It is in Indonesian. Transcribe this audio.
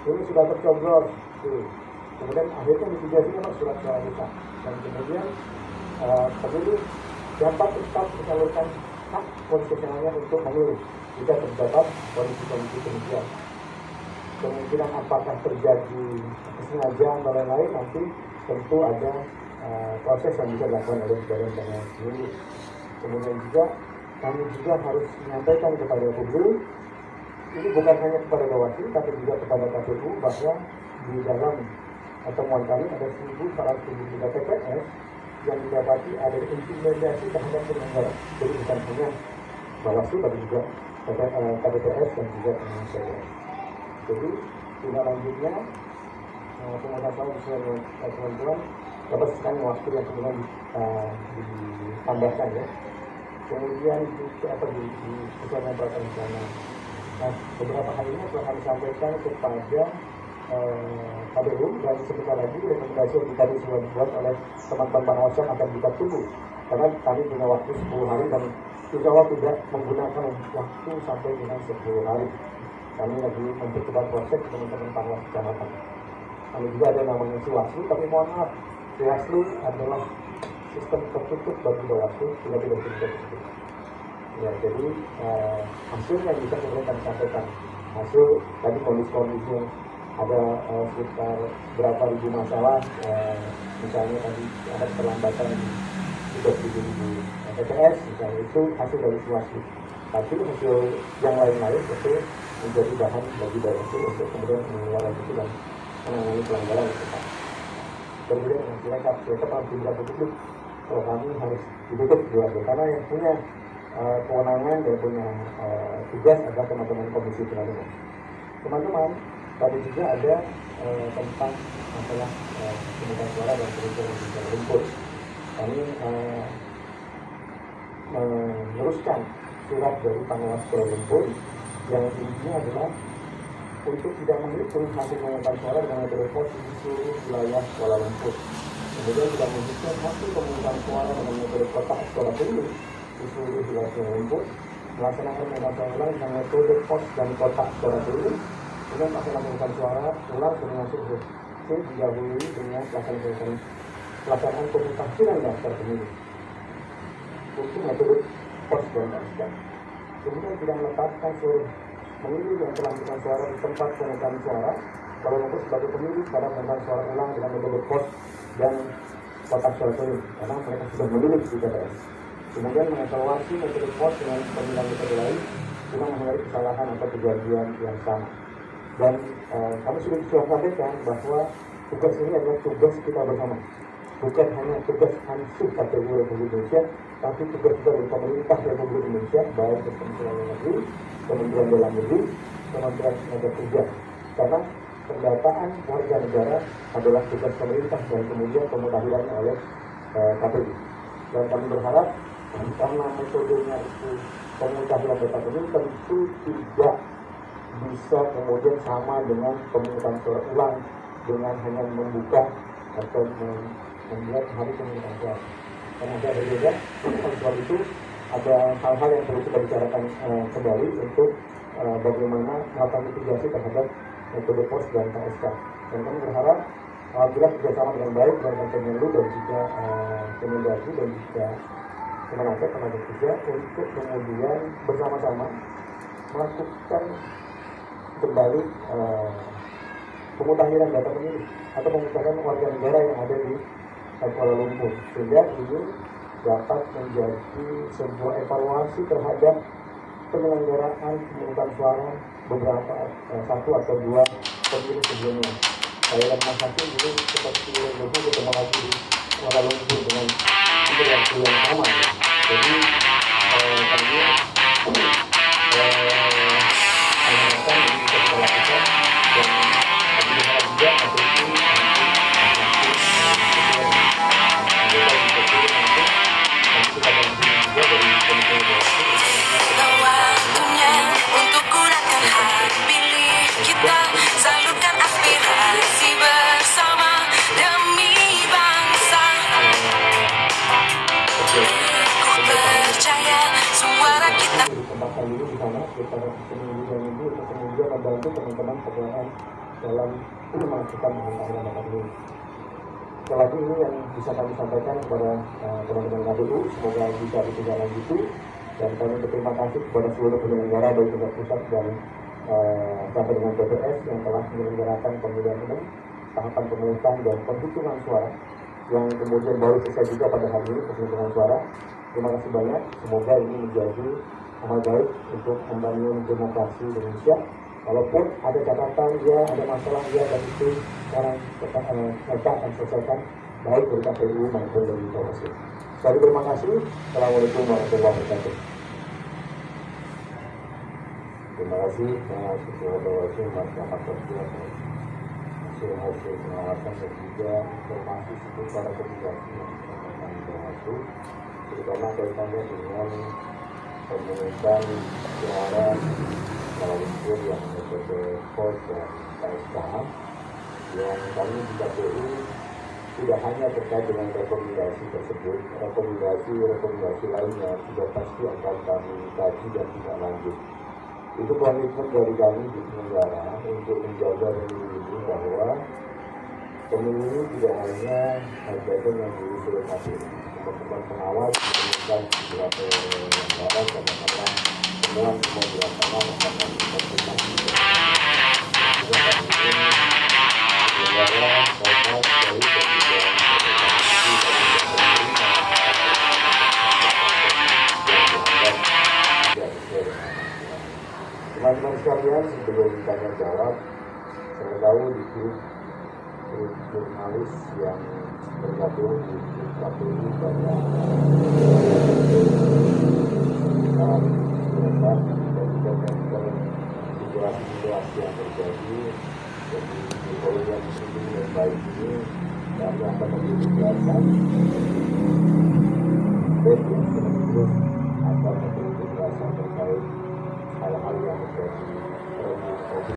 ini sudah tercoblos. Kemudian akhirnya mitigasi memang surat suara rusak, dan kemudian pemilih dapat tetap menyalurkan hak konstitusionalnya untuk memilih jika terdapat kondisi-kondisi demikian. Kemungkinan apakah terjadi kesengajaan dan lain-lain nanti tentu ada proses yang bisa dilakukan oleh Badan Pengawas Pemilu. Kemudian juga kami juga harus menyampaikan kepada publik, ini bukan hanya kepada Bawaslu tapi juga kepada KPU, bahwa di dalam temuan kami ada 1.173 TPS yang didapati ada intimidasi terhadap penyelenggara. Jadi bukan hanya Bawaslu tapi juga KPPS dan juga penyelenggara. Jadi tindak lanjutnya pengusaha sesuai dengan ketentuan dapat sekali waktu yang kemudian ditambahkan ya. Kemudian juga di sesuai dengan peraturan rencana. Nah, beberapa hal ini telah kami sampaikan kepada KPU, dan sebentar lagi rekomendasi yang tadi sudah dibuat oleh teman-teman pengawas akan kita tunggu, karena kami punya waktu 10 hari dan insya Allah tidak menggunakan waktu sampai dengan 10 hari. Kami lagi mempercepat proses teman-teman pengawas kecamatan. Kami juga ada namanya Siwaslu, tapi mohon maaf, Siwaslu adalah sistem tertutup bagi Bawaslu, tidak bisa tersebut. Ya, jadi hasilnya bisa kemudian kami sampaikan. Hasil tadi kondisi-kondisi ada sekitar berapa ribu masalah, misalnya tadi ada keterlambatan di 37.000 TPS, misalnya itu hasil dari Siwaslu. Tapi hasil yang lain-lain itu menjadi bahan bagi Bawaslu untuk kemudian menindaklanjuti dan menangani pelanggaran itu. Kemudian dengan sirekap harus diberikan publik. Kalau kami harus ditutup juga, karena yang punya kewenangan dan punya tugas adalah teman-teman Komisi Pemilihan Umum. Teman-teman, tadi juga ada tentang masalah pemungutan suara dan pemungutan suara lumpur. Kami meneruskan surat dari pengawas Kuala Lumpur yang intinya adalah untuk tidak menghitung hasil pemungutan suara dengan metode pos di seluruh wilayah Kuala Lumpur. Kemudian tidak menghitung hasil pemungutan suara dengan metode kotak suara pemilu di seluruh wilayah Kuala Lumpur, melaksanakan pemungutan ulang dengan metode pos dan kotak suara pemilu, kemudian melaksanakan pemungutan suara ulang dengan hasil didahului dengan pelaksanaan pemutakhiran daftar pemilu untuk metode pos dan kotak. Kemudian tidak menetapkan seluruh pemilih yang telah memberikan suara di tempat pemungutan suara Kuala Lumpur sebagai pemilih pada pemungutan suara ulang dengan metode pos dan kotak suara pemilu, karena mereka sudah memilih di TPS. Kemudian mengevaluasi metode pos dengan pemilihan metode lain guna menghindari kesalahan atau kejadian yang sama. Dan kami sudah sampaikan bahwa tugas ini adalah tugas kita bersama, bukan hanya tugas ANSU KPU Republik Indonesia, tapi tugas kita dari pemerintah Republik Indonesia, baik Kementerian Dalam Negeri, Kementerian Dalam Negeri, Kementerian Tenaga Kerja. Karena pendataan warga negara adalah tugas pemerintah dan kemudian pemutahirannya oleh KPU. Dan kami berharap karena metodenya itu pemutahiran data pemilih tentu tidak bisa kemudian sama dengan pemungutan suara ulang dengan hanya membuka atau membuat hari pemungutan suara. Karena ada berbeda, soal itu ada hal-hal yang perlu kita bicarakan kembali untuk bagaimana melakukan mitigasi terhadap metode pos dan KSK. Dan kami berharap apabila kerjasama dengan baik dengan Kemenlu dan juga Kemendagri dan juga Kemenaker Tenaga Kerja untuk kemudian bersama-sama melakukan kembali pemutakhiran data pemilih atau pemutakhiran warga negara yang ada di Kuala Lumpur, sehingga ini dapat menjadi sebuah evaluasi terhadap penyelenggaraan pemungutan suara beberapa satu atau dua pemilu sebelumnya. Saya dan Mas Hakim itu seperti dulu ketemu lagi di Kuala Lumpur dengan waktu yang sama. Jadi kami mengharapkan ini bisa kita lakukan dan kami berharap juga KPU salurkan aspirasi bersama demi bangsa. Ku percaya suara kita. Ditempatkan dulu di sana, kita minggu untuk kemudian membantu teman-teman PPN dalam melakukan pengungkapan data ini. Sekali lagi ini yang bisa kami sampaikan kepada teman-teman KPU, semoga bisa ditindaklanjuti, dan kami berterima kasih kepada seluruh penyelenggara baik tingkat pusat dan sampai dengan BPS yang telah menyelenggarakan pemilihan umum, tahapan pemungutan dan penghitungan suara yang kemudian baru selesai juga pada hari ini penghitungan suara. Terima kasih banyak, semoga ini menjadi amal baik untuk membangun demokrasi Indonesia. Walaupun ada catatan ya, ada masalah ya, dan itu sekarang kita akan selesaikan baik dari KPU maupun dari Bawaslu. Sekali terima kasih. Assalamualaikum warahmatullahi wabarakatuh. Terima kasih Ketua Bawaslu Mas Muhammad Tertua hasil pengawasan dan juga informasi seputar komunikasi yang disampaikan Bawaslu, terutama kaitannya dengan pemungutan suara melalui yang metode POS dan KSK, yang kami di KPU tidak hanya terkait dengan rekomendasi tersebut, rekomendasi lainnya sudah pasti akan kami kaji dan tidak lanjut. Itu komitmen dari kami di negara untuk menjaga pemilu ini, bahwa pemilu ini tidak hanya harga yang diurus oleh KPU. Teman-teman pengawas menginginkan beberapa negara katakanlah semua dilaksanakan akan diperlukan teman-teman sekalian. Sebelum tanya jawab, saya tahu di grup jurnalis yang bergabung di KPU banyak situasi yang terjadi. Jadi di program ini yang baik ini kami akan memberi penjelasan dan terus akan memberi penjelasan terkait hal-hal yang terjadi.